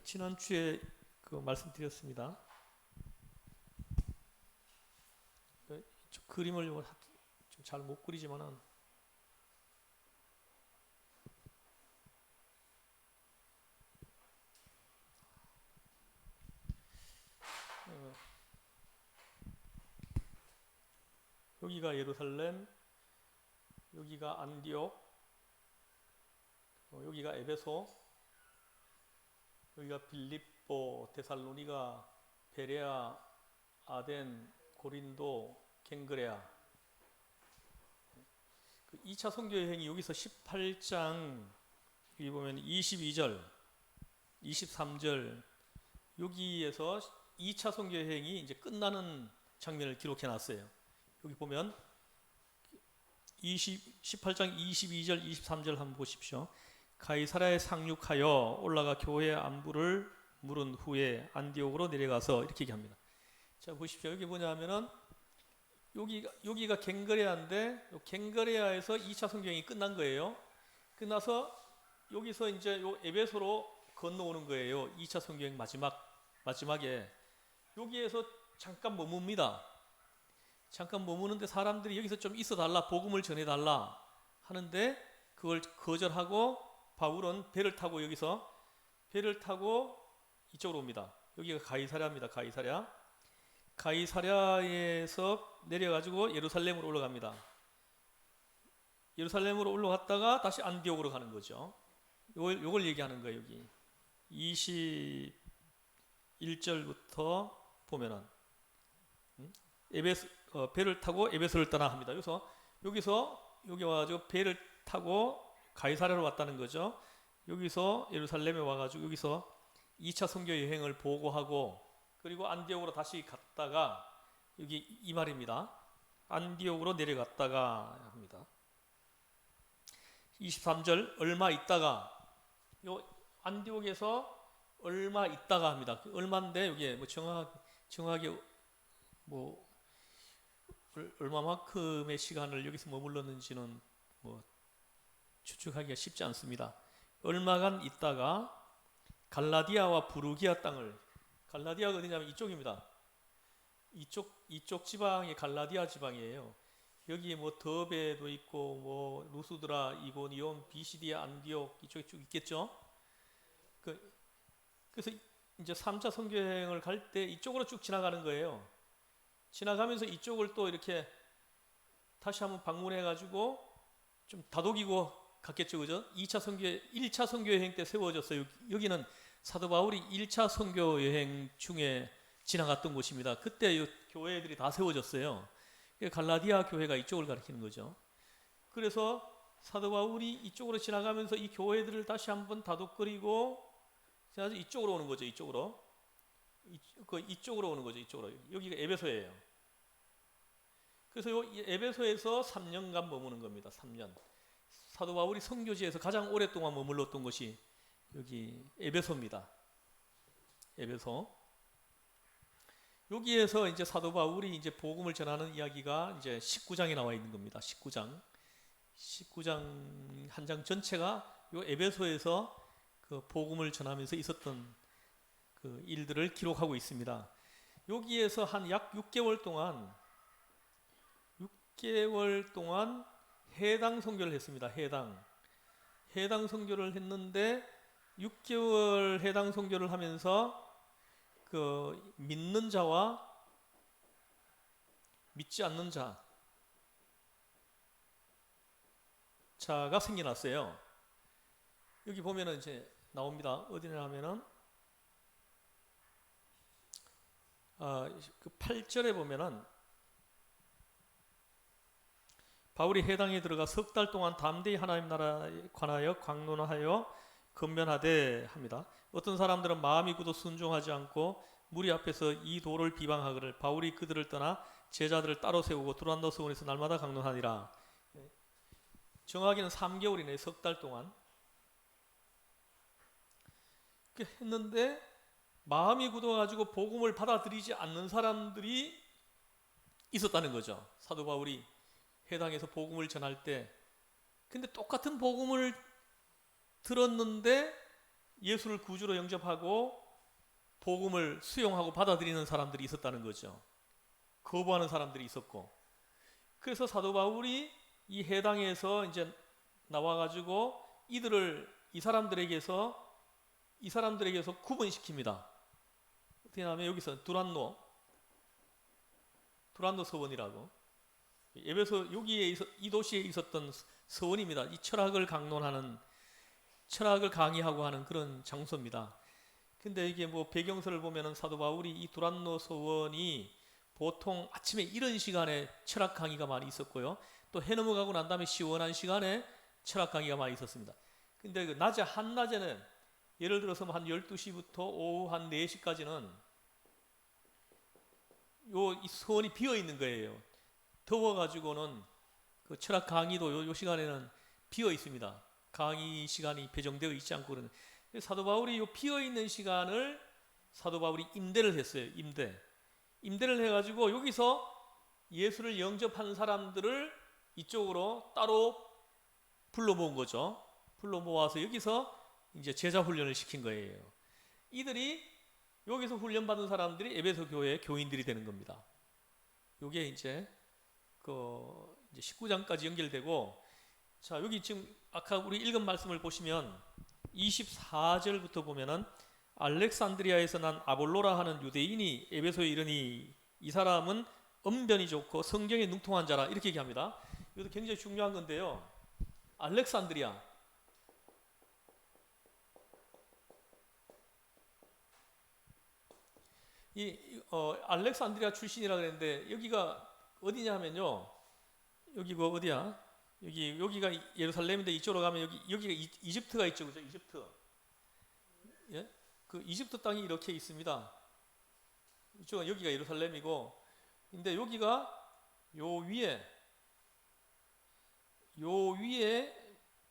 지난주에 말씀드렸습니다. 그림을 좀 잘 못 그리지만은 여기가 예루살렘, 여기가 안디옥, 여기가 에베소, 여기가 빌립보, 데살로니가, 베레아, 아덴, 고린도, 갱그레아. 2차 선교 여행이 여기서 18장 여기 보면 22절, 23절 여기에서 2차 선교 여행이 이제 끝나는 장면을 기록해 놨어요. 여기 보면 18장 22절, 23절 한번 보십시오. 가이사랴에 상륙하여 올라가 교회 안부를 물은 후에 안디옥으로 내려가서 이렇게 얘기합니다. 자, 보십시오. 여기 뭐냐면은 여기가 갱그레아인데 갱그레아에서 2차 선교행이 끝난 거예요. 끝나서 여기서 이제 요 에베소로 건너오는 거예요. 2차 선교행 마지막에 여기에서 잠깐 머뭅니다. 잠깐 머무는데 사람들이 여기서 좀 있어 달라, 복음을 전해 달라 하는데 그걸 거절하고 바울은 배를 타고 이쪽으로 옵니다. 여기가 가이사랴입니다. 가이사랴에서 내려가지고 예루살렘으로 올라갑니다. 예루살렘으로 올라갔다가 다시 안디옥으로 가는 거죠. 요걸 얘기하는 거예요. 여기 21절부터 보면은 배를 타고 에베소를 떠나 합니다. 그래서 여기 와가지고 배를 타고 가이사랴로 왔다는 거죠. 여기서 예루살렘에 와가지고 여기서 2차 선교 여행을 보고하고 그리고 안디옥으로 다시 갔다가 여기 이 말입니다. 안디옥으로 내려갔다가 합니다. 23절 얼마 있다가 요 안디옥에서 얼마 있다가 합니다. 얼마인데 여기 뭐 정확하게 뭐 얼마만큼의 시간을 여기서 머물렀는지는 뭐 추측하기가 쉽지 않습니다. 얼마간 있다가 갈라디아와 부르기아 땅을, 갈라디아가 어디냐면 이쪽입니다. 이쪽 지방이 갈라디아 지방이에요. 여기에 뭐 더베도 있고 뭐 루스드라, 이고니온, 비시디아, 안디옥 이쪽에 쭉 있겠죠. 그래서 이제 3차 선교여행을 갈 때 이쪽으로 쭉 지나가는 거예요. 지나가면서 이쪽을 또 이렇게 다시 한번 방문해 가지고 좀 다독이고 갔겠죠. 그죠? 1차 선교 여행 때 세워졌어요. 여기는 사도 바울이 1차 선교 여행 중에 지나갔던 곳입니다. 그때 이 교회들이 다 세워졌어요. 갈라디아 교회가 이쪽을 가리키는 거죠. 그래서 사도 바울이 이쪽으로 지나가면서 이 교회들을 다시 한번 다독거리고 이쪽으로 오는 거죠. 이쪽으로 오는 거죠. 이쪽으로. 여기가 에베소예요. 그래서 이 에베소에서 3년간 머무는 겁니다. 3년. 사도 바울이 선교지에서 가장 오랫동안 머물렀던 곳이 여기 에베소입니다. 에베소. 여기에서 이제 사도 바울이 이제 복음을 전하는 이야기가 이제 19장에 나와 있는 겁니다. 19장 한 장 전체가 요 에베소에서 그 복음을 전하면서 있었던 그 일들을 기록하고 있습니다. 여기에서 한 약 6개월 동안 해당 선교를 했습니다. 해당 선교를 했는데 6개월 해당 선교를 하면서 그 믿는 자와 믿지 않는 자가 생겨났어요. 여기 보면은 이제 나옵니다. 어디냐 하면은 그 8절에 보면은 바울이 해당에 들어가 석 달 동안 담대히 하나님 나라에 관하여 강론하여 건면하되 합니다. 어떤 사람들은 마음이 굳어 순종하지 않고 무리 앞에서 이 도를 비방하거늘 바울이 그들을 떠나 제자들을 따로 세우고 두란노 서원에서 날마다 강론하니라. 정확히는 3개월이네. 석 달 동안 했는데 마음이 굳어가지고 복음을 받아들이지 않는 사람들이 있었다는 거죠. 사도 바울이 해당에서 복음을 전할 때. 근데 똑같은 복음을 들었는데 예수를 구주로 영접하고 복음을 수용하고 받아들이는 사람들이 있었다는 거죠. 거부하는 사람들이 있었고, 그래서 사도 바울이 이 해당에서 이제 나와가지고 이 사람들에게서 구분시킵니다. 어떻게 하면 여기서 두란노 서원이라고, 에베소 여기에 이 도시에 있었던 서원입니다. 이 철학을 강의하고 하는 그런 장소입니다. 근데 이게 뭐 배경서를 보면은 사도 바울이 이 두란노 서원이 보통 아침에 이른 시간에 철학 강의가 많이 있었고요. 또 해 넘어가고 난 다음에 시원한 시간에 철학 강의가 많이 있었습니다. 근데 그 한낮에는 예를 들어서 한 12시부터 오후 한 4시까지는 이 서원이 비어 있는 거예요. 더워가지고는 그 철학 강의도 요 시간에는 비어 있습니다. 강의 시간이 배정되어 있지 않고 그러는. 사도 바울이 요 비어 있는 시간을 사도 바울이 임대를 했어요. 임대를 해가지고 여기서 예수를 영접한 사람들을 이쪽으로 따로 불러 모은 거죠. 불러 모아서 여기서 이제 제자 훈련을 시킨 거예요. 이들이 여기서 훈련받은 사람들이 에베소 교회의 교인들이 되는 겁니다. 요게 이제 19장까지 연결되고, 자, 여기 지금 아까 우리 읽은 말씀을 보시면 24절부터 보면은 알렉산드리아에서 난 아볼로라 하는 유대인이 에베소에 이르니 이 사람은 언변이 좋고 성경에 능통한 자라, 이렇게 얘기합니다. 이것도 굉장히 중요한 건데요. 알렉산드리아, 알렉산드리아 출신이라 그랬는데 여기가 어디냐 하면요, 여기가 어디야? 여기가 예루살렘인데 이쪽으로 가면 여기가 이집트가 있죠, 그죠? 이집트. 예? 그 이집트 땅이 이렇게 있습니다. 이쪽은 여기가 예루살렘이고, 근데 여기가 요 위에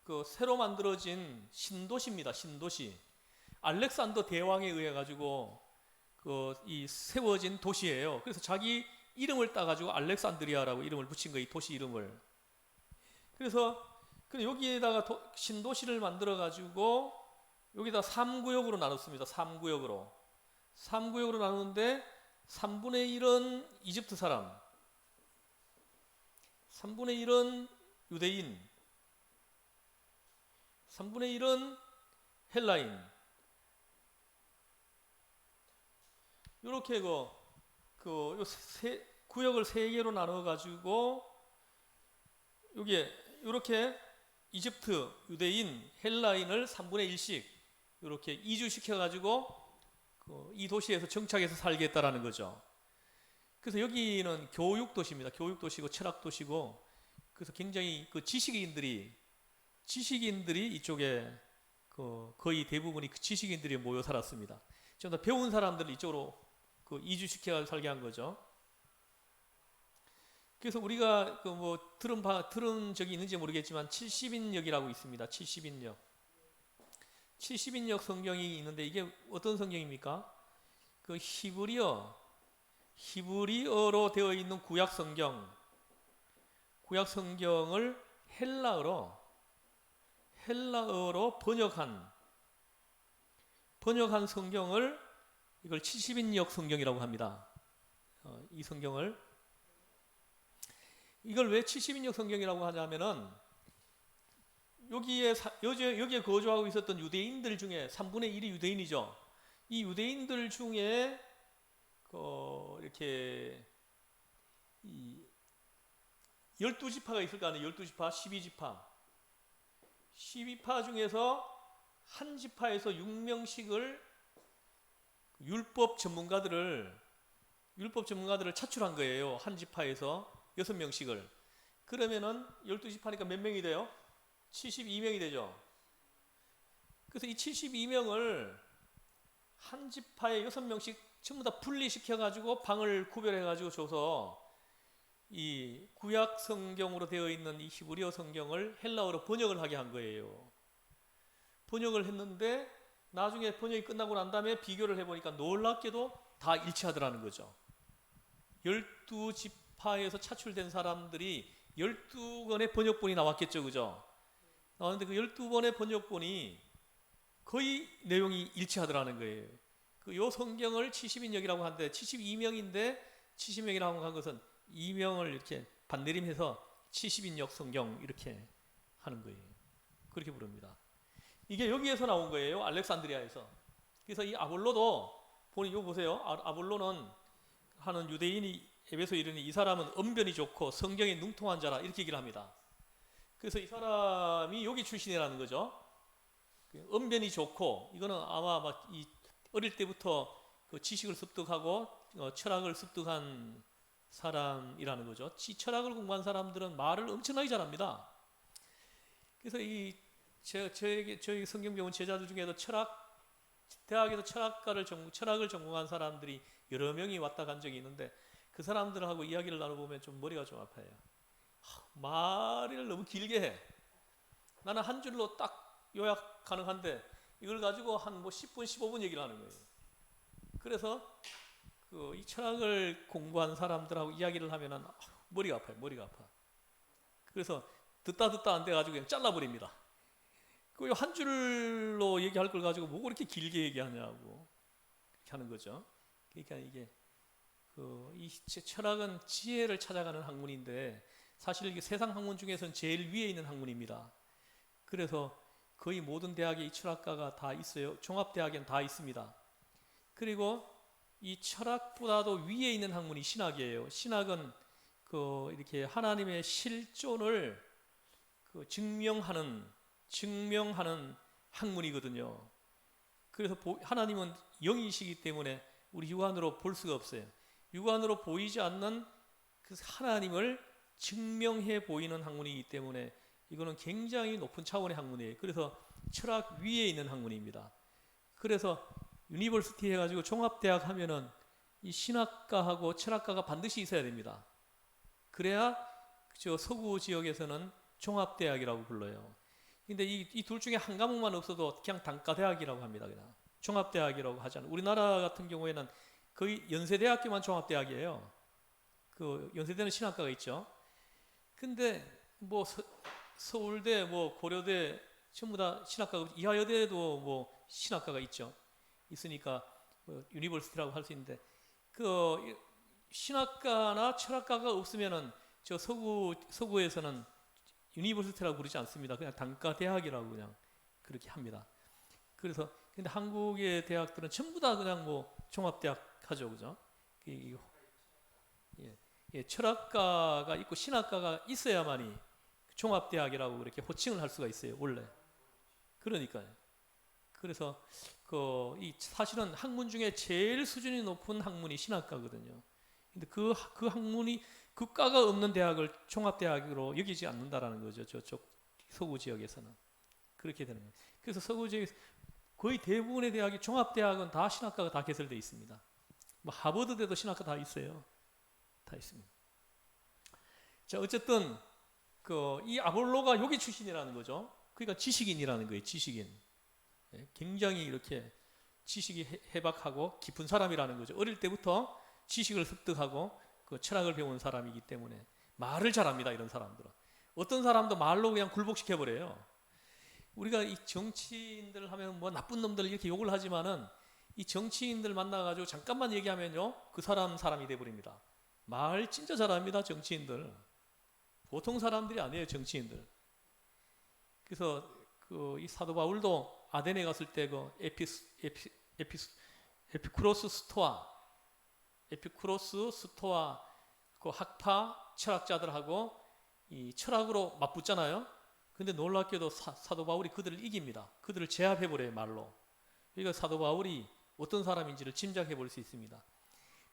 그 새로 만들어진 신도시입니다. 신도시. 알렉산더 대왕에 의해 가지고 이 세워진 도시예요. 그래서 자기 이름을 따가지고 알렉산드리아라고 이름을 붙인 거예요. 이 도시 이름을. 그래서 여기에다가 신도시를 만들어 가지고 여기다 3구역으로 나눴습니다. 3구역으로 나누는데 3분의 1은 이집트 사람, 3분의 1은 유대인, 3분의 1은 헬라인. 이렇게 구역을 3개로 나눠 가지고 여기에 이렇게 이집트, 유대인, 헬라인을 3분의 1씩 이렇게 이주시켜 가지고 이 도시에서 정착해서 살겠다라는 거죠. 그래서 여기는 교육 도시입니다. 교육 도시고 철학 도시고, 그래서 굉장히 지식인들이 이쪽에 거의 대부분이 지식인들이 모여 살았습니다. 좀 더 배운 사람들을 이쪽으로 이주시켜 살게 한 거죠. 그래서 우리가 들은 적이 있는지 모르겠지만 70인역이라고 있습니다. 70인역 성경이 있는데 이게 어떤 성경입니까? 히브리어로 되어 있는 구약 성경을 헬라어로 번역한 성경을 이걸 70인역 성경이라고 합니다. 이 성경을, 이걸 왜 70인역 성경이라고 하냐면은 여기에 거주하고 있었던 유대인들 중에 3분의 1이 유대인이죠. 이 유대인들 중에 이렇게 12지파가 있을 거 아니에요. 12지파, 12지파 중에서 한 지파에서 6명씩을 율법 전문가들을 차출한 거예요. 한 지파에서 6명씩을. 그러면은 12지파니까 몇 명이 돼요? 72명이 되죠. 그래서 이 72명을 한 지파에 6명씩 전부 다 분리시켜 가지고 방을 구별해 가지고 줘서 이 구약 성경으로 되어 있는 이 히브리어 성경을 헬라어로 번역을 하게 한 거예요. 번역을 했는데 나중에 번역이 끝나고 난 다음에 비교를 해보니까 놀랍게도 다 일치하더라는 거죠. 12지파에서 차출된 사람들이 12권의 번역본이 나왔겠죠, 그죠? 나왔는데 그 12권의 번역본이 거의 내용이 일치하더라는 거예요. 그 요 성경을 70인역이라고 하는데 72명인데 70명이라고 한 것은 2명을 이렇게 반내림해서 70인역 성경 이렇게 하는 거예요. 그렇게 부릅니다. 이게 여기에서 나온 거예요. 알렉산드리아에서. 그래서 이 아볼로도 보니 요 보세요. 아볼로는 하는 유대인이 에베소에 이르니 이 사람은 언변이 좋고 성경에 능통한 자라 이렇게 얘기를 합니다. 그래서 이 사람이 여기 출신이라는 거죠. 언변이 좋고 이거는 아마 막 이 어릴 때부터 그 지식을 습득하고 철학을 습득한 사람이라는 거죠. 철학을 공부한 사람들은 말을 엄청나게 잘합니다. 그래서 이 저희 성경 배운 제자들 중에도 대학에서 철학을 전공한 사람들이 여러 명이 왔다 간 적이 있는데 그 사람들하고 이야기를 나눠보면 좀 머리가 좀 아파요. 말을 너무 길게 해. 나는 한 줄로 딱 요약 가능한데 이걸 가지고 한 10분, 15분 얘기를 하는 거예요. 그래서 이 철학을 공부한 사람들하고 이야기를 하면은 머리가 아파요. 머리가 아파. 그래서 듣다 안 돼가지고 그냥 잘라버립니다. 그 한 줄로 얘기할 걸 가지고 뭐 그렇게 길게 얘기하냐고 그렇게 하는 거죠. 그러니까 이게 이 철학은 지혜를 찾아가는 학문인데 사실 이게 세상 학문 중에서는 제일 위에 있는 학문입니다. 그래서 거의 모든 대학에 이 철학과가 다 있어요. 종합대학에는 다 있습니다. 그리고 이 철학보다도 위에 있는 학문이 신학이에요. 신학은 이렇게 하나님의 실존을 증명하는 학문이거든요. 그래서 하나님은 영이시기 때문에 우리 육안으로 볼 수가 없어요. 육안으로 보이지 않는 그 하나님을 증명해 보이는 학문이기 때문에 이거는 굉장히 높은 차원의 학문이에요. 그래서 철학 위에 있는 학문입니다. 그래서 유니버시티 해가지고 종합대학 하면은 이 신학과하고 철학과가 반드시 있어야 됩니다. 그래야 저 서구 지역에서는 종합대학이라고 불러요. 근데 이 둘 중에 한 과목만 없어도 그냥 단과대학이라고 합니다. 그냥 종합대학이라고 하잖아요. 우리나라 같은 경우에는 거의 연세대학교만 종합대학이에요. 그 연세대는 신학과가 있죠. 근데 뭐 서울대, 뭐 고려대 전부 다 신학과가 이화여대도 뭐 신학과가 있죠. 있으니까 유니버시티라고 할 수 있는데 그 신학과나 철학과가 없으면은 저 서구에서는 유니버시티라고 부르지 않습니다. 그냥 단과 대학이라고 그냥 그렇게 합니다. 그래서 근데 한국의 대학들은 전부 다 그냥 뭐 종합대학 하죠, 그죠? 철학과가 있고 신학과가 있어야만이 종합대학이라고 그렇게 호칭을 할 수가 있어요, 원래. 그러니까요. 그래서 이 사실은 학문 중에 제일 수준이 높은 학문이 신학과거든요. 근데 그 학문이 그 과가 없는 대학을 종합대학으로 여기지 않는다라는 거죠. 저쪽 서구 지역에서는 그렇게 되는 거예요. 그래서 서구 지역에서 거의 대부분의 대학이 종합대학은 다 신학과가 다 개설되어 있습니다. 뭐 하버드대도 신학과 다 있어요. 다 있습니다. 자, 어쨌든 이 아볼로가 여기 출신이라는 거죠. 그러니까 지식인이라는 거예요. 지식인. 굉장히 이렇게 지식이 해박하고 깊은 사람이라는 거죠. 어릴 때부터 지식을 습득하고 철학을 배운 사람이기 때문에 말을 잘합니다. 이런 사람들은. 어떤 사람도 말로 그냥 굴복시켜 버려요. 우리가 이 정치인들 하면 뭐 나쁜 놈들 이렇게 욕을 하지만은 이 정치인들 만나가지고 잠깐만 얘기하면요, 그 사람이 돼버립니다. 말 진짜 잘합니다. 정치인들. 보통 사람들이 아니에요. 정치인들. 그래서 이 사도 바울도 아덴에 갔을 때 에피쿠로스 스토아 그 학파 철학자들하고 이 철학으로 맞붙잖아요. 근데 놀랍게도 사도 바울이 그들을 이깁니다. 그들을 제압해 버려요, 말로. 그러니까 사도 바울이 어떤 사람인지를 짐작해 볼 수 있습니다.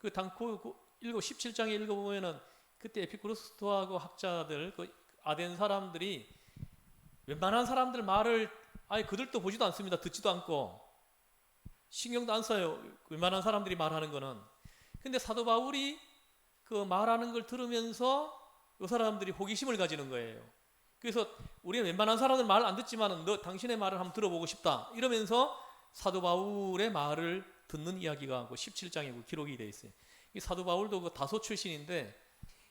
17장에 읽어보면은 그때 에피쿠로스 스토아고 학자들, 아덴 사람들이 웬만한 사람들 말을 아예 그들도 보지도 않습니다. 듣지도 않고 신경도 안 써요. 웬만한 사람들이 말하는 거는. 근데 사도 바울이 그 말하는 걸 들으면서 이 사람들이 호기심을 가지는 거예요. 그래서 우리는 웬만한 사람들 말 안 듣지만은 당신의 말을 한번 들어보고 싶다. 이러면서 사도 바울의 말을 듣는 이야기가 17장에 기록이 되어 있어요. 이 사도 바울도 다소 출신인데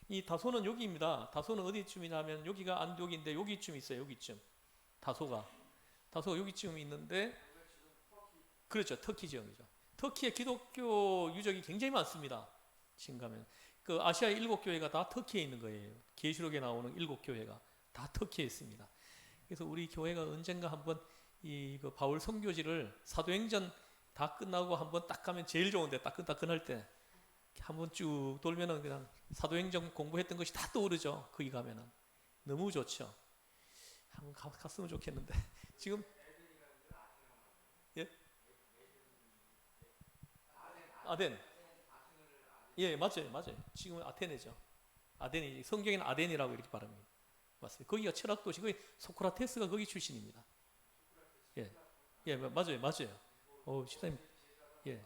이 다소는 여기입니다. 다소는 어디쯤이냐면 여기가 안디옥인데 여기쯤 있어요. 여기쯤. 다소가 여기쯤 있는데 그렇죠. 터키 지역이죠. 터키에 기독교 유적이 굉장히 많습니다. 지금 가면 그 아시아 7교회가 다 터키에 있는 거예요. 계시록에 나오는 7교회가 다 터키에 있습니다. 그래서 우리 교회가 언젠가 한번 그 바울 선교지를 사도행전 다 끝나고 한번 딱 가면 제일 좋은데 따끈따끈할 때 한번 쭉 돌면은 그냥 사도행전 공부했던 것이 다 떠오르죠. 거기 가면은 너무 좋죠. 한번 갔으면 좋겠는데 지금 예? 아덴. 예, 맞아요, 맞아요. 지금은 아테네죠. 아덴이 성경에는 아덴이라고 이렇게 발음해요. 맞습니다. 거기가 철학 도시, 거기 소크라테스가 거기 출신입니다. 예, 예, 맞아요, 맞아요. 시사님, 예,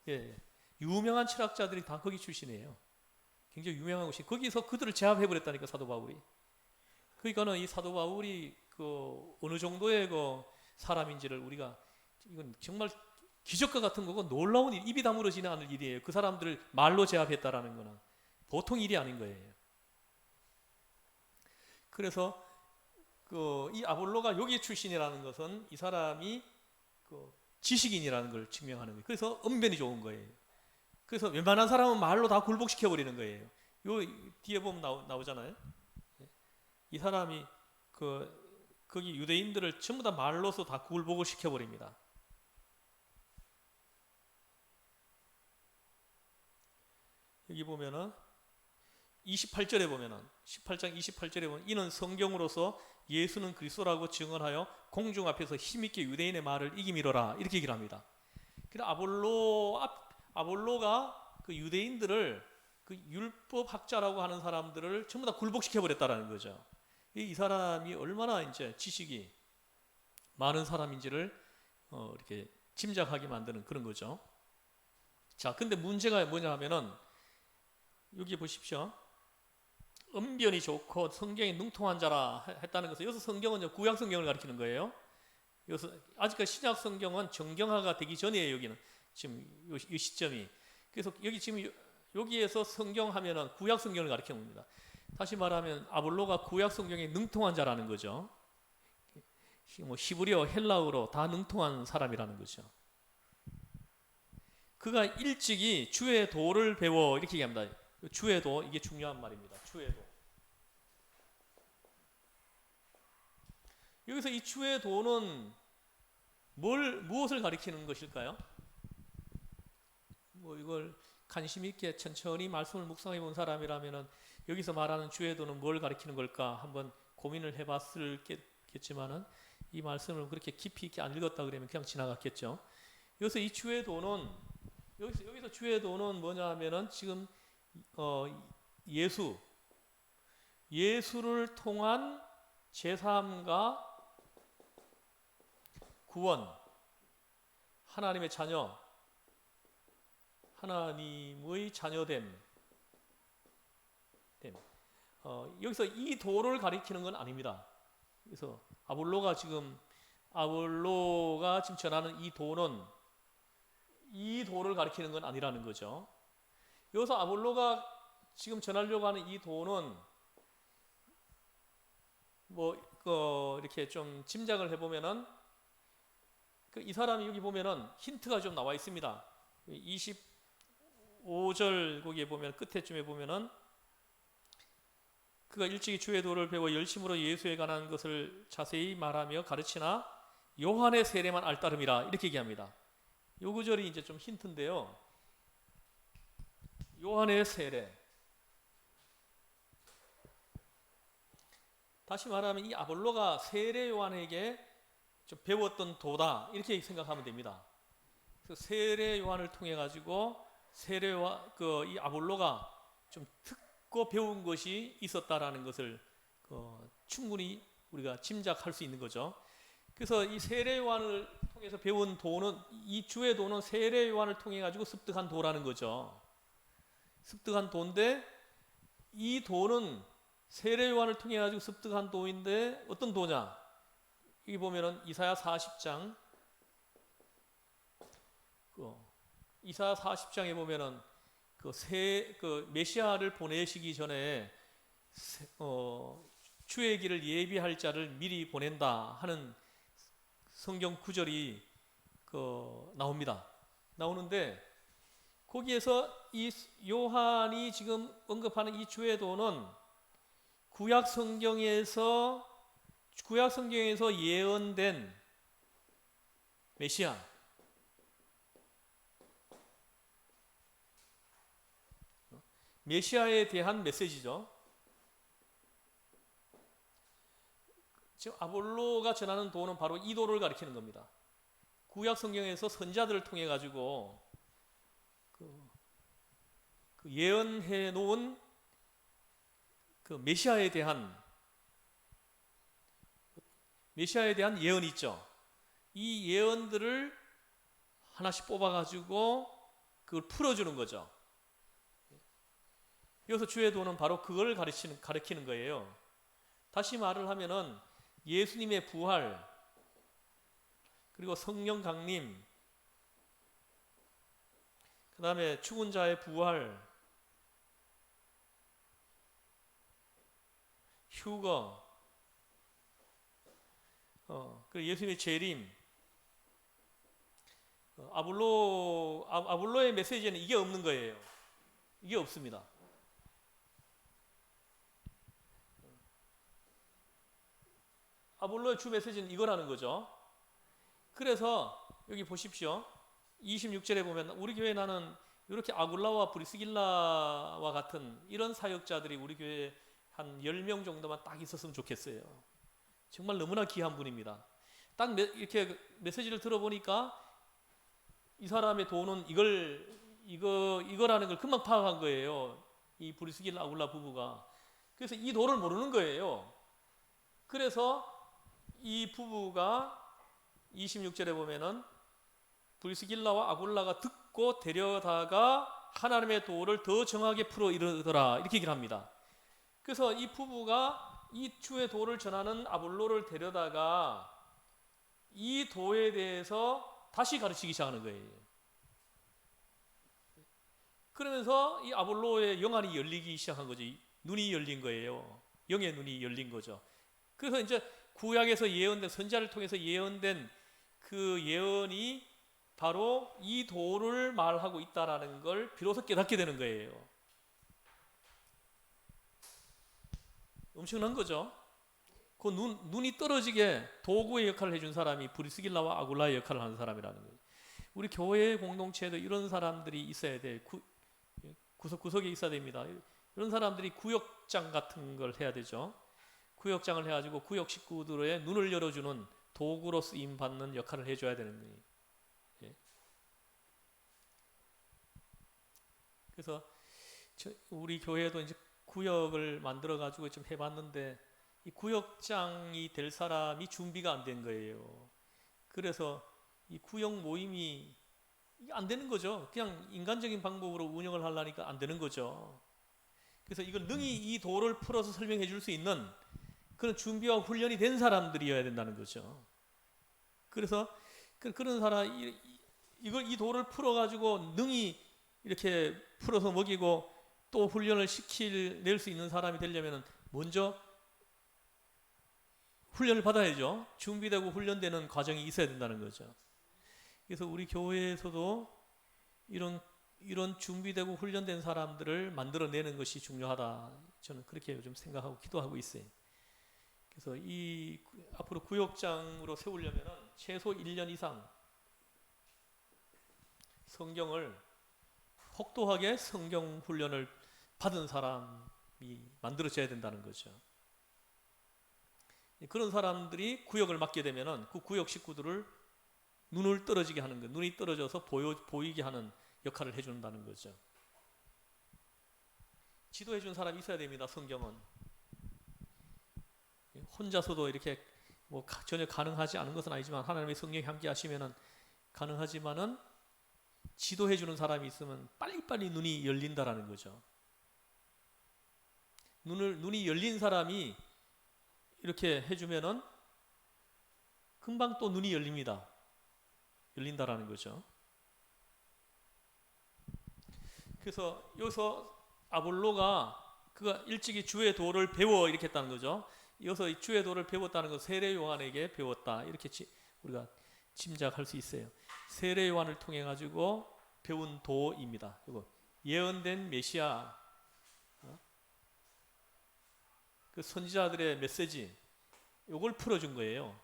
예, 예. 유명한 철학자들이 다 거기 출신이에요. 굉장히 유명한 곳이 거기서 그들을 제압해 버렸다니까 사도 바울이. 그러니까는 이 사도 바울이 그 어느 정도의 그 사람인지를 우리가 이건 정말 기적과 같은 거고 놀라운 일, 입이 다물어지는 않을 일이에요. 그 사람들을 말로 제압했다라는 거는 보통 일이 아닌 거예요. 그래서 이 아볼로가 여기 출신이라는 것은 이 사람이 그 지식인이라는 걸 증명하는 거예요. 그래서 언변이 좋은 거예요. 그래서 웬만한 사람은 말로 다 굴복시켜 버리는 거예요. 요 뒤에 보면 나오잖아요. 이 사람이 거기 유대인들을 전부 다 말로서 다 굴복을 시켜 버립니다. 여기 보면은 28절에 보면은 18장 28절에 보면 이는 성경으로서 예수는 그리스도라고 증언하여 공중 앞에서 힘있게 유대인의 말을 이기미로라 이렇게 얘기를 합니다. 그래서 아볼로가 그 유대인들을 그 율법 학자라고 하는 사람들을 전부 다 굴복시켜 버렸다라는 거죠. 이 사람이 얼마나 이제 지식이 많은 사람인지를 이렇게 짐작하게 만드는 그런 거죠. 자, 근데 문제가 뭐냐 하면은 여기 보십시오. 언변이 좋고 성경에 능통한 자라 했다는 것은 여기서 성경은 구약 성경을 가리키는 거예요. 여기서 아직까지 신약 성경은 정경화가 되기 전이에요. 여기는 지금 이 시점이. 그래서 여기 지금 여기에서 성경하면은 구약 성경을 가리키는 겁니다. 다시 말하면 아볼로가 구약 성경에 능통한 자라는 거죠. 뭐 히브리어, 헬라어로 다 능통한 사람이라는 거죠. 그가 일찍이 주의 도를 배워 이렇게 얘기합니다. 주의 도, 이게 중요한 말입니다. 주의 도. 여기서 이 주의 도는 무엇을 가리키는 것일까요? 뭐 이걸 관심 있게 천천히 말씀을 묵상해 본 사람이라면은 여기서 말하는 주의 도는 뭘 가리키는 걸까 한번 고민을 해봤겠지만은 이 말씀을 그렇게 깊이 있게 안 읽었다 그러면 그냥 지나갔겠죠. 여기서 이 주의 도는 여기서 주의 도는 뭐냐 하면은 지금 예수를 통한 제사함과 구원, 하나님의 자녀, 하나님의 자녀됨. 여기서 이 도를 가리키는 건 아닙니다. 그래서 아볼로가 지금 전하는 이 도는 이 도를 가리키는 건 아니라는 거죠. 여기서 아볼로가 지금 전하려고 하는 이 도는 이렇게 좀 짐작을 해보면은 이 사람이 여기 보면은 힌트가 좀 나와 있습니다. 25절 거기에 보면 끝에쯤에 보면은 그가 일찍이 주의 도를 배워 열심으로 예수에 관한 것을 자세히 말하며 가르치나 요한의 세례만 알따름이라 이렇게 얘기합니다. 요 구절이 이제 좀 힌트인데요. 요한의 세례. 다시 말하면 이 아볼로가 세례 요한에게 좀 배웠던 도다 이렇게 생각하면 됩니다. 그래서 세례 요한을 통해 가지고 이 아볼로가 좀 듣고 배운 것이 있었다라는 것을 충분히 우리가 짐작할 수 있는 거죠. 그래서 이 세례 요한을 통해서 배운 도는 이 주의 도는 세례 요한을 통해 가지고 습득한 도라는 거죠. 습득한 도인데 이 도는 세례 요한을 통해 가지고 습득한 도인데 어떤 도냐? 여기 보면은 이사야 40장 이사야 40장에 보면은 메시아를 보내시기 전에 주의 길을 예비할 자를 미리 보낸다 하는 성경 구절이 나옵니다. 나오는데 거기에서 이 요한이 지금 언급하는 이 주의 도는 구약 성경에서 예언된 메시아, 메시아에 대한 메시지죠. 지금 아볼로가 전하는 도는 바로 이 도를 가리키는 겁니다. 구약 성경에서 선자들을 통해 가지고 그 예언해 놓은 그 메시아에 대한 예언이 있죠. 이 예언들을 하나씩 뽑아 가지고 그걸 풀어주는 거죠. 여기서 주의 도는 바로 그걸 가리키는 거예요. 다시 말을 하면은 예수님의 부활, 그리고 성령 강림, 그 다음에 죽은 자의 부활, 휴거, 그리고 예수님의 재림, 아볼로의 메시지에는 이게 없는 거예요. 이게 없습니다. 아볼로의 주 메시지는 이거라는 거죠. 그래서 여기 보십시오. 26절에 보면 우리 교회 나는 이렇게 아굴라와 브리스길라와 같은 이런 사역자들이 우리 교회에 한 10명 정도만 딱 있었으면 좋겠어요. 정말 너무나 귀한 분입니다. 딱 이렇게 메시지를 들어보니까 이 사람의 도는 이거라는 걸 금방 파악한 거예요. 이 브리스길라 아굴라 부부가. 그래서 이 도를 모르는 거예요. 그래서 이 부부가 26절에 보면은 브리스길라와 아굴라가 듣고 데려다가 하나님의 도를 더 정확하게 풀어 이르더라, 이렇게 얘기를 합니다. 그래서 이 부부가 이 주의 도를 전하는 아볼로를 데려다가 이 도에 대해서 다시 가르치기 시작하는 거예요. 그러면서 이 아볼로의 영안이 열리기 시작한 거죠. 눈이 열린 거예요. 영의 눈이 열린 거죠. 그래서 이제 구약에서 예언된, 선자를 통해서 예언된 그 예언이 바로 이 도를 말하고 있다라는 걸 비로소 깨닫게 되는 거예요. 엄청난 거죠. 그 눈이 떨어지게 도구의 역할을 해준 사람이 브리스길라와 아굴라의 역할을 하는 사람이라는 거예요. 우리 교회 공동체에도 이런 사람들이 있어야 돼. 구석구석에 있어야 됩니다. 이런 사람들이 구역장 같은 걸 해야 되죠. 구역장을 해가지고 구역 식구들의 눈을 열어주는 도구로 쓰임받는 역할을 해줘야 되는 거예요. 예. 그래서 우리 교회도 이제 구역을 만들어가지고 좀 해봤는데 이 구역장이 될 사람이 준비가 안 된 거예요. 그래서 이 구역 모임이 안 되는 거죠. 그냥 인간적인 방법으로 운영을 하려니까 안 되는 거죠. 그래서 이걸 능히 이 도를 풀어서 설명해 줄 수 있는 그런 준비와 훈련이 된 사람들이어야 된다는 거죠. 그래서 그런 사람, 이 도를 풀어가지고 능히 이렇게 풀어서 먹이고 또 훈련을 낼 수 있는 사람이 되려면 먼저 훈련을 받아야죠. 준비되고 훈련되는 과정이 있어야 된다는 거죠. 그래서 우리 교회에서도 이런 준비되고 훈련된 사람들을 만들어내는 것이 중요하다. 저는 그렇게 요즘 생각하고 기도하고 있어요. 그래서 앞으로 구역장으로 세우려면 최소 1년 이상 성경을 혹독하게 성경 훈련을 받은 사람이 만들어져야 된다는 거죠. 그런 사람들이 구역을 맡게 되면 그 구역 식구들을 눈을 떨어지게 하는 것, 눈이 떨어져서 보이게 하는 역할을 해준다는 거죠. 지도해준 사람이 있어야 됩니다. 성경은 혼자서도 이렇게 전혀 가능하지 않은 것은 아니지만 하나님의 성령이 함께 하시면은 가능하지만은 지도해주는 사람이 있으면 빨리빨리 눈이 열린다라는 거죠. 눈이 열린 사람이 이렇게 해주면은 금방 또 눈이 열립니다. 열린다라는 거죠. 그래서 여기서 아볼로가 그가 일찍이 주의 도를 배워 이렇게 했다는 거죠. 여기서 주의 도를 배웠다는 건 세례 요한에게 배웠다 이렇게 우리가 짐작할 수 있어요. 세례 요한을 통해 가지고 배운 도입니다. 이거 예언된 메시아, 그 선지자들의 메시지, 이걸 풀어준 거예요.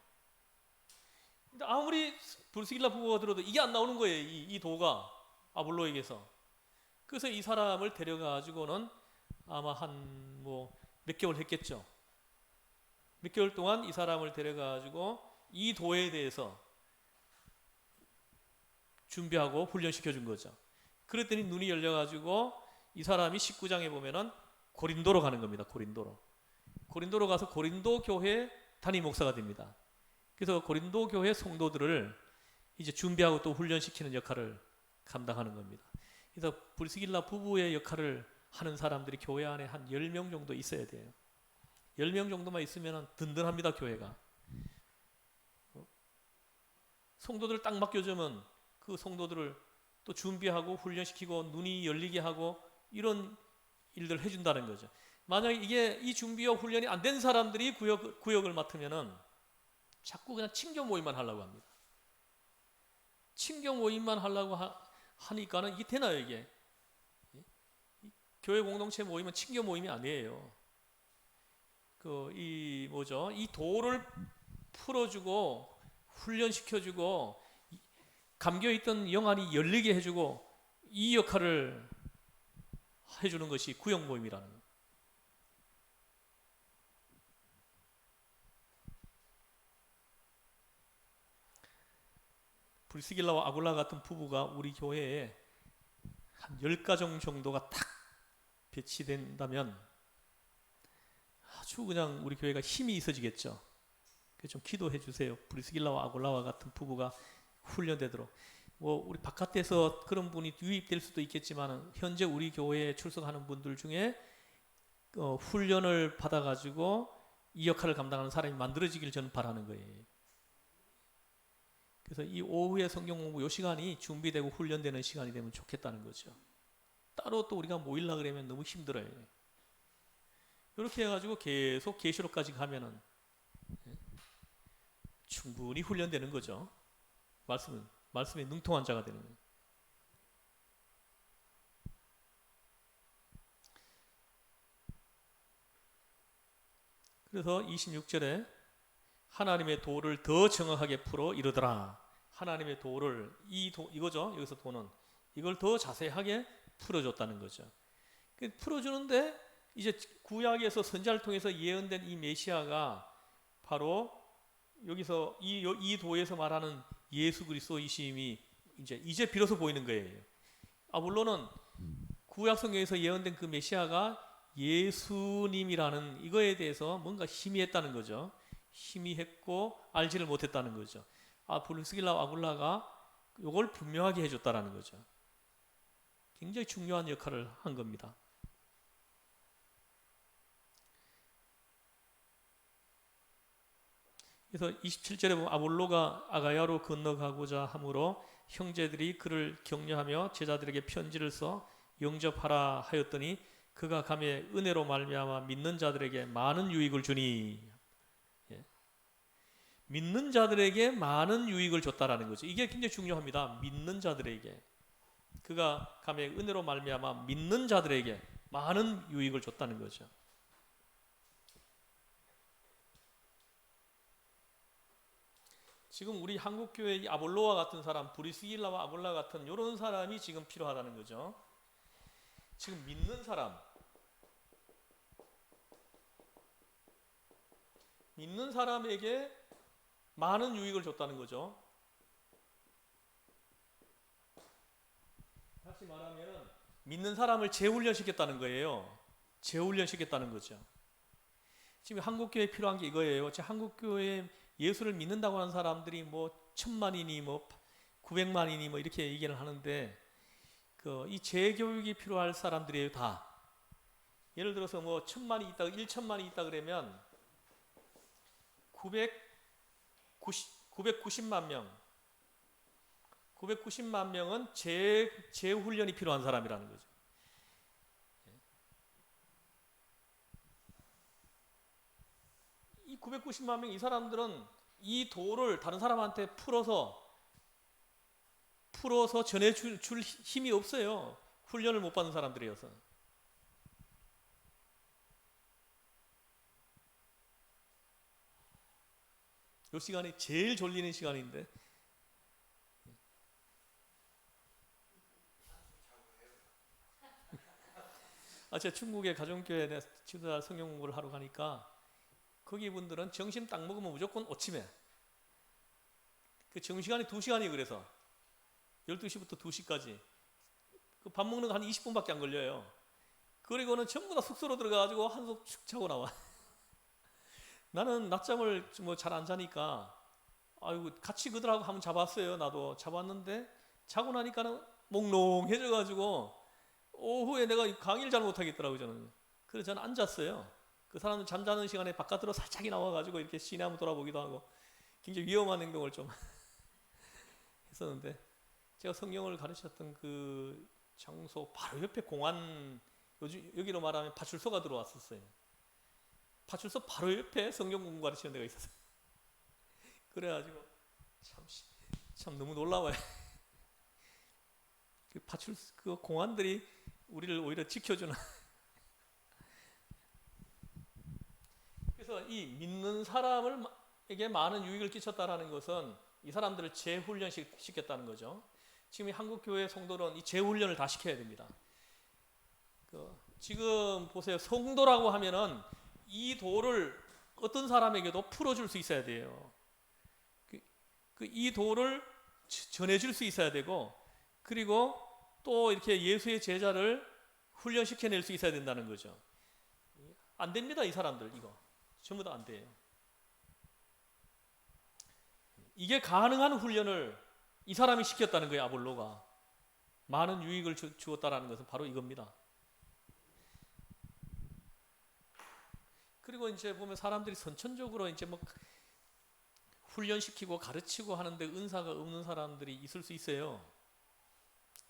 근데 아무리 브루스길라 부부가 들어도 이게 안 나오는 거예요. 이 도가 아볼로에게서. 그래서 이 사람을 데려가 가지고는 아마 한 뭐 몇 개월 했겠죠. 몇 개월 동안 이 사람을 데려가 가지고 이 도에 대해서 준비하고 훈련시켜 준 거죠. 그랬더니 눈이 열려 가지고 이 사람이 19장에 보면은 고린도로 가는 겁니다. 고린도로 가서 고린도 교회 담임 목사가 됩니다. 그래서 고린도 교회 성도들을 이제 준비하고 또 훈련시키는 역할을 감당하는 겁니다. 그래서 브리스길라 부부의 역할을 하는 사람들이 교회 안에 한 10명 정도 있어야 돼요. 10명 정도만 있으면 든든합니다, 교회가. 성도들을 딱 맡겨주면 그 성도들을 또 준비하고 훈련시키고 눈이 열리게 하고 이런 일들을 해준다는 거죠. 만약에 이게 이 준비와 훈련이 안 된 사람들이 구역을 맡으면은 자꾸 그냥 친교 모임만 하려고 합니다. 친교 모임만 하려고 하니까는 이게 되나요, 이게? 교회 공동체 모임은 친교 모임이 아니에요. 이 도를 풀어주고 훈련시켜주고 감겨있던 영안이 열리게 해주고 이 역할을 해주는 것이 구역 모임이라는 거예요. 브리스길라와 아굴라 같은 부부가 우리 교회에 한 10가정 정도가 딱 배치된다면 아주 그냥 우리 교회가 힘이 있어지겠죠. 그래서 좀 기도해 주세요. 브리스길라와 아굴라와 같은 부부가 훈련되도록. 뭐 우리 바깥에서 그런 분이 유입될 수도 있겠지만 현재 우리 교회에 출석하는 분들 중에 훈련을 받아가지고 이 역할을 감당하는 사람이 만들어지기를 저는 바라는 거예요. 그래서 이 오후에 성경 공부 이 시간이 준비되고 훈련되는 시간이 되면 좋겠다는 거죠. 따로 또 우리가 모이려고 그러면 너무 힘들어요. 이렇게 해가지고 계속 계시록까지 가면은 충분히 훈련되는 거죠. 말씀에 능통한 자가 되는 거예요. 그래서 26절에 하나님의 도를 더 정확하게 풀어 이르더라. 하나님의 도를 이거죠. 여기서 도는 이걸 더 자세하게 풀어줬다는 거죠. 풀어주는데 이제 구약에서 선지자를 통해서 예언된 이 메시아가 바로 여기서 이 도에서 말하는 예수 그리스도이심이 이제 비로소 보이는 거예요. 물론은 구약 성경에서 예언된 그 메시아가 예수님이라는 이거에 대해서 뭔가 희미했다는 거죠. 희미했고 알지를 못했다는 거죠. 브리스길라와 아굴라가 이걸 분명하게 해줬다라는 거죠. 굉장히 중요한 역할을 한 겁니다. 그래서 27절에 보면 아볼로가 아가야로 건너가고자 하므로 형제들이 그를 격려하며 제자들에게 편지를 써 영접하라 하였더니 그가 감에 은혜로 말미암아 믿는 자들에게 많은 유익을 주니. 믿는 자들에게 많은 유익을 줬다라는 거죠. 이게 굉장히 중요합니다. 믿는 자들에게. 그가 감에 은혜로 말미암아 믿는 자들에게 많은 유익을 줬다는 거죠. 지금 우리 한국교회 아볼로와 같은 사람, 브리스길라와 아볼라 같은 이런 사람이 지금 필요하다는 거죠. 지금 믿는 사람, 믿는 사람에게 많은 유익을 줬다는 거죠. 다시 말하면 믿는 사람을 재훈련시켰다는 거예요. 재훈련시켰다는 거죠. 지금 한국교회에 필요한 게 이거예요. 한국교회에 예수를 믿는다고 하는 사람들이 뭐 1000만이니 뭐 900만이니 뭐 이렇게 얘기를 하는데 이 재교육이 필요할 사람들이에요. 다. 예를 들어서 뭐 1000만이 있다, 1000만이 있다 그러면 990만 명, 990만 명은 재훈련이 필요한 사람이라는 거죠. 이 990만 명 이 사람들은 이 도를 다른 사람한테 풀어서 풀어서 전해줄 힘이 없어요. 훈련을 못 받은 사람들이어서. 이 시간이 제일 졸리는 시간인데. 제가 중국의 가정교회에 지도자 성경 공부를 하러 가니까 거기 분들은 점심 딱 먹으면 무조건 오침에 그 점심시간이 2시간이 그래서 12시부터 2시까지 그 밥 먹는 거 한 20분밖에 안 걸려요. 그리고는 전부 다 숙소로 들어가가지고 한숨 축 자고 나와. 나는 낮잠을 뭐 잘 안 자니까 아이고 같이 그들하고 한번 자봤어요. 나도 자봤는데 자고 나니까는 몽롱해져가지고 오후에 내가 강의를 잘 못하겠더라고요. 저는. 그래서 저는 앉았어요. 그 사람은 잠자는 시간에 바깥으로 살짝이 나와가지고 이렇게 시내 한번 돌아보기도 하고 굉장히 위험한 행동을 좀 했었는데, 제가 성경을 가르쳤던 그 장소 바로 옆에 공안, 요즘 여기로 말하면 파출소가 들어왔었어요. 파출소 바로 옆에 성경 공부 가르치는 데가 있었어요. 그래가지고 참 너무 놀라워요. 그 공안들이 우리를 오히려 지켜주는. 그래서 이 믿는 사람에게 많은 유익을 끼쳤다라는 것은 이 사람들을 재훈련시켰다는 거죠. 지금 이 한국 교회 성도는 이 재훈련을 다 시켜야 됩니다. 지금 보세요. 성도라고 하면은 이 도를 어떤 사람에게도 풀어줄 수 있어야 돼요. 이 도를 전해줄 수 있어야 되고, 그리고 또 이렇게 예수의 제자를 훈련시켜낼 수 있어야 된다는 거죠. 안 됩니다, 이 사람들. 이거 전부 다 안 돼요. 이게 가능한 훈련을 이 사람이 시켰다는 거예요. 아볼로가 많은 유익을 주었다라는 것은 바로 이겁니다. 그리고 이제 보면 사람들이 선천적으로 이제 뭐 훈련시키고 가르치고 하는데 은사가 없는 사람들이 있을 수 있어요.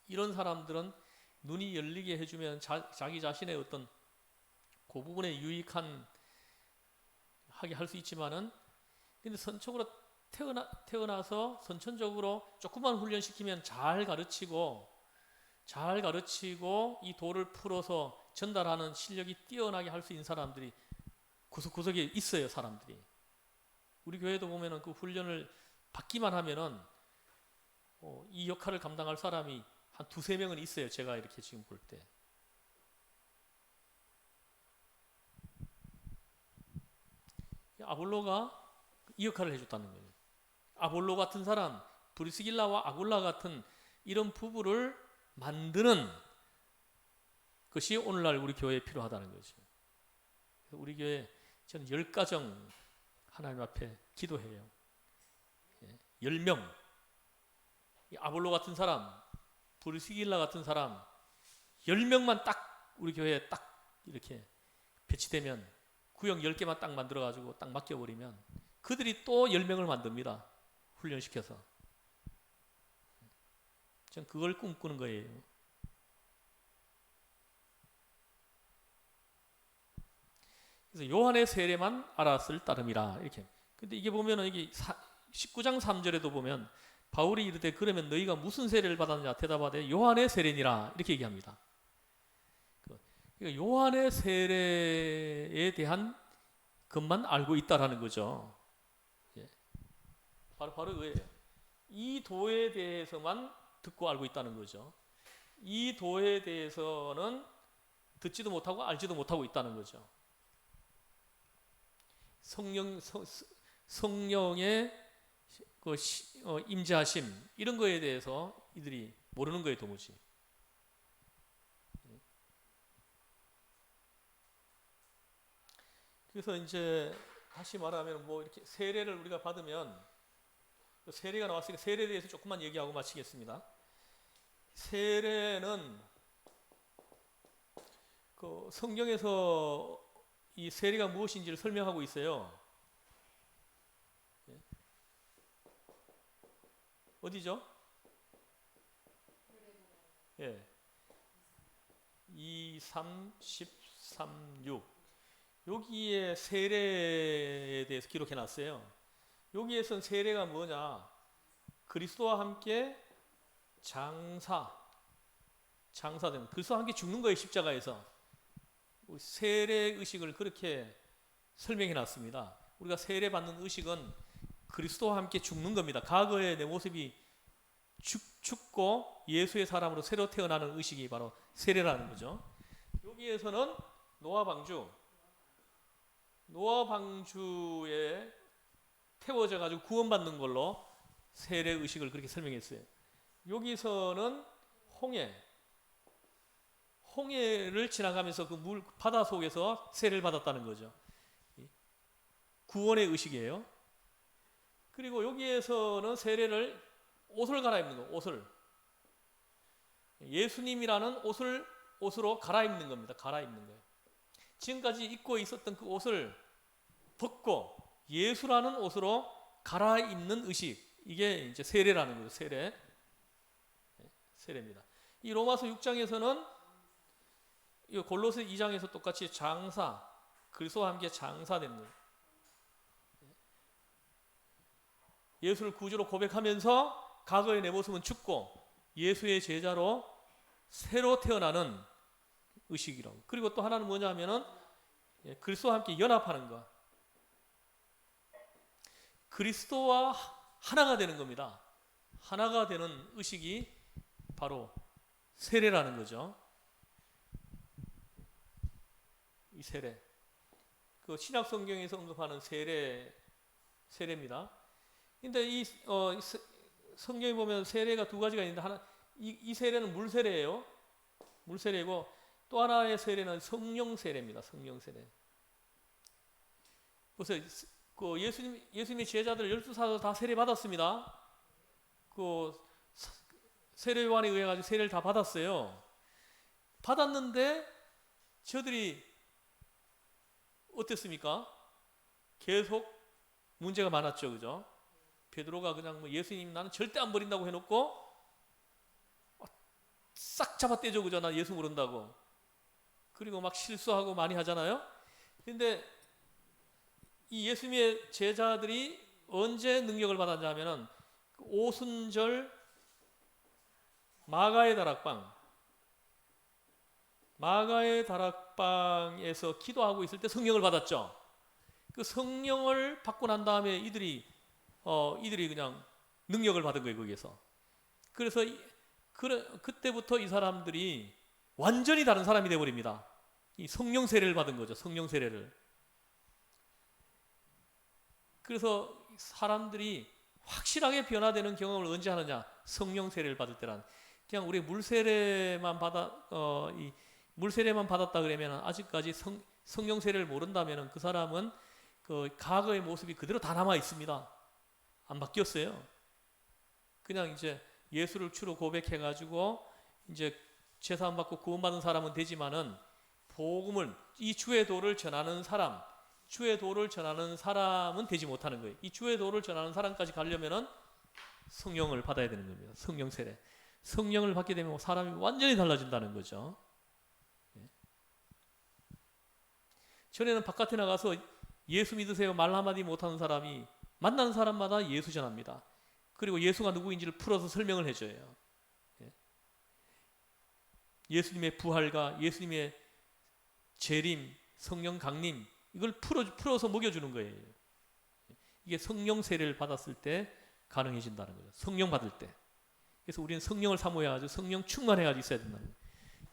이런 사람들은 눈이 열리게 해주면 자기 자신의 어떤 그 부분에 유익한 하게 할 수 있지만은, 근데 선천적으로 태어나서 선천적으로 조금만 훈련시키면 잘 가르치고 이 도를 풀어서 전달하는 실력이 뛰어나게 할 수 있는 사람들이 구석구석에 있어요. 사람들이. 우리 교회도 보면은 그 훈련을 받기만 하면은 이 역할을 감당할 사람이 한 2-3명은 있어요. 제가 이렇게 지금 볼 때. 아볼로가 이 역할을 해줬다는 거예요. 아볼로 같은 사람, 브리스길라와 아굴라 같은 이런 부부를 만드는 것이 오늘날 우리 교회에 필요하다는 거죠. 우리 교회 저는 10가정 하나님 앞에 기도해요. 10명. 아볼로 같은 사람, 브리스길라 같은 사람 10명만 딱 우리 교회에 딱 이렇게 배치되면, 구역 10개만 딱 만들어가지고 딱 맡겨버리면 그들이 또 10명을 만듭니다. 훈련시켜서. 전 그걸 꿈꾸는 거예요. 그래서 요한의 세례만 알았을 따름이라 이렇게. 근데 이게 보면은 이게 19장 3절에도 보면 바울이 이르되 그러면 너희가 무슨 세례를 받았느냐 대답하되 요한의 세례니라 이렇게 얘기합니다. 그러니까 요한의 세례에 대한 것만 알고 있다라는 거죠. 바로 그거예요. 이 도에 대해서만 듣고 알고 있다는 거죠. 이 도에 대해서는 듣지도 못하고 알지도 못하고 있다는 거죠. 성령의 그 임재하심 이런 거에 대해서 이들이 모르는 거예요, 도무지. 그래서 이제 다시 말하면 뭐 이렇게 세례를 우리가 받으면, 세례가 나왔으니까 세례에 대해서 조금만 얘기하고 마치겠습니다. 세례는 그 성경에서 이 세례가 무엇인지를 설명하고 있어요. 어디죠? 2, 3, 13, 6 여기에 세례에 대해서 기록해 놨어요. 여기에선 세례가 뭐냐? 그리스도와 함께 장사되는, 그리스도와 함께 죽는 거예요. 십자가에서. 세례 의식을 그렇게 설명해 놨습니다. 우리가 세례 받는 의식은 그리스도와 함께 죽는 겁니다. 과거의 내 모습이 죽고 예수의 사람으로 새로 태어나는 의식이 바로 세례라는 거죠. 여기에서는 노아 방주에 태워져 가지고 구원받는 걸로 세례 의식을 그렇게 설명했어요. 여기서는 홍해를 지나가면서 그 바다 속에서 세례를 받았다는 거죠. 구원의 의식이에요. 그리고 여기에서는 세례를 옷을 갈아입는 거, 옷을. 예수님이라는 옷으로 갈아입는 겁니다. 갈아입는 거예요. 지금까지 입고 있었던 그 옷을 벗고 예수라는 옷으로 갈아입는 의식. 이게 이제 세례라는 거죠. 세례입니다. 이 로마서 6장에서는 이 골로새 2장에서 똑같이 그리스도와 함께 장사되는 거예요. 예수를 구주로 고백하면서 과거의 내 모습은 죽고 예수의 제자로 새로 태어나는 의식이라고. 그리고 또 하나는 뭐냐면은 그리스도와 함께 연합하는 것. 그리스도와 하나가 되는 겁니다. 하나가 되는 의식이 바로 세례라는 거죠. 이 세례. 그 신약 성경에서 언급하는 세례입니다. 근데 이 성경에 보면 세례가 두 가지가 있는데 이 세례는 물 세례예요. 물 세례고 또 하나의 세례는 성령 세례입니다. 성령 세례. 그래서 그 예수님의 제자들 12사도 다 세례 받았습니다. 그 세례 요한에 의해 가지고 세례를 다 받았어요. 받았는데 저들이 어땠습니까? 계속 문제가 많았죠, 그죠? 베드로가 그냥 예수님 나는 절대 안 버린다고 해놓고 싹 잡아떼죠, 그죠? 나 예수 모른다고. 그리고 막 실수하고 많이 하잖아요. 근데 이 예수님의 제자들이 언제 능력을 받았냐면은 오순절 마가의 다락방에서 기도하고 있을 때 성령을 받았죠. 그 성령을 받고 난 다음에 이들이 그냥 능력을 받은 거예요, 거기에서. 그래서 그때부터 이 사람들이 완전히 다른 사람이 되어버립니다. 이 성령 세례를 받은 거죠, 성령 세례를. 그래서 사람들이 확실하게 변화되는 경험을 언제 하느냐? 성령 세례를 받을 때란. 그냥 우리 물 세례만 받았다 그러면 아직까지 성령 세례를 모른다면 그 사람은 그 과거의 모습이 그대로 다 남아 있습니다. 안 바뀌었어요. 그냥 이제 예수를 주로 고백해 가지고 이제 제사함 받고 구원받은 사람은 되지만은 복음을 이 주의 도를 전하는 사람은 되지 못하는 거예요. 이 주의 도를 전하는 사람까지 가려면은 성령을 받아야 되는 겁니다. 성령 세례. 성령을 받게 되면 사람이 완전히 달라진다는 거죠. 전에는 바깥에 나가서 예수 믿으세요 말 한마디 못하는 사람이 만나는 사람마다 예수 전합니다. 그리고 예수가 누구인지를 풀어서 설명을 해줘요. 예수님의 부활과 예수님의 재림, 성령 강림, 이걸 풀어서 먹여주는 거예요. 이게 성령 세례를 받았을 때 가능해진다는 거죠. 성령 받을 때. 그래서 우리는 성령을 사모해가지고 성령 충만해가지고 있어야 된다는 거예요.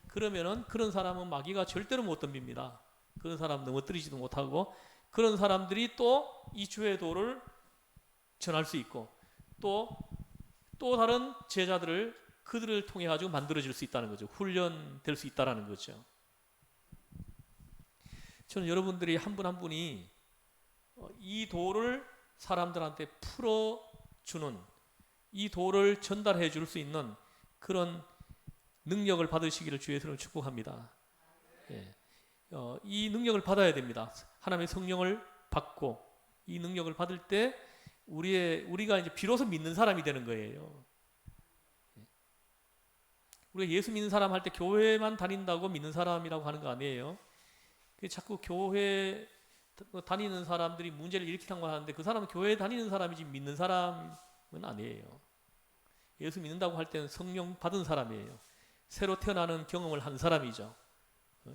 그러면은 그런 사람은 마귀가 절대로 못 덤빕니다. 그런 사람 넘어뜨리지도 못하고, 그런 사람들이 또 이 주의 도를 전할 수 있고, 또 다른 제자들을 그들을 통해 가지고 만들어질 수 있다는 거죠. 훈련될 수 있다는 거죠. 저는 여러분들이 한 분 한 분이 이 도를 사람들한테 풀어주는, 이 도를 전달해 줄 수 있는 그런 능력을 받으시기를 주의 이름으로 축복합니다. 이 능력을 받아야 됩니다. 하나님의 성령을 받고 이 능력을 받을 때 우리가 이제 비로소 믿는 사람이 되는 거예요. 우리가 예수 믿는 사람 할 때 교회만 다닌다고 믿는 사람이라고 하는 거 아니에요. 자꾸 교회 다니는 사람들이 문제를 일으키는 거 하는데 그 사람은 교회 다니는 사람이지 믿는 사람은 아니에요. 예수 믿는다고 할 때는 성령 받은 사람이에요. 새로 태어나는 경험을 한 사람이죠.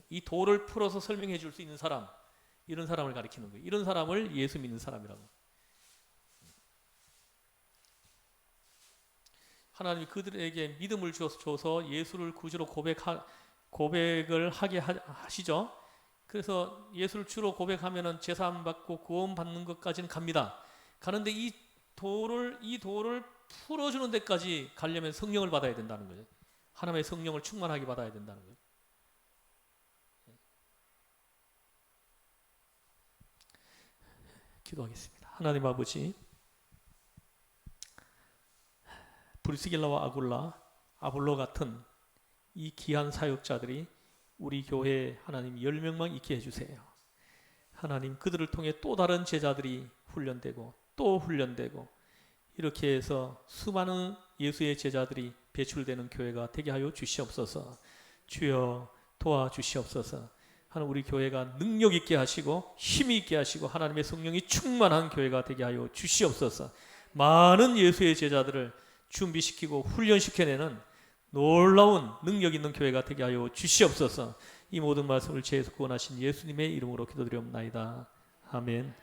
이 돌을 풀어서 설명해 줄 수 있는 사람, 이런 사람을 가리키는 거예요. 이런 사람을 예수 믿는 사람이라고. 하나님이 그들에게 믿음을 줘서 예수를 구주로 고백을 하게 하시죠. 그래서 예수를 주로 고백하면은 제사함 받고 구원 받는 것까지는 갑니다. 가는데 이 돌을 풀어주는 데까지 가려면 성령을 받아야 된다는 거죠. 하나님의 성령을 충만하게 받아야 된다는 거예요. 기도하겠습니다. 하나님 아버지, 브리스길라와 아굴라, 아볼로 같은 이 귀한 사역자들이 우리 교회에 하나님 10명만 있게 해주세요. 하나님 그들을 통해 또 다른 제자들이 훈련되고 또 훈련되고 이렇게 해서 수많은 예수의 제자들이 배출되는 교회가 되게 하여 주시옵소서. 주여 도와주시옵소서. 하나님 우리 교회가 능력 있게 하시고 힘이 있게 하시고 하나님의 성령이 충만한 교회가 되게 하여 주시옵소서. 많은 예수의 제자들을 준비시키고 훈련시켜내는 놀라운 능력 있는 교회가 되게 하여 주시옵소서. 이 모든 말씀을 제 구원하신 예수님의 이름으로 기도드리옵나이다. 아멘.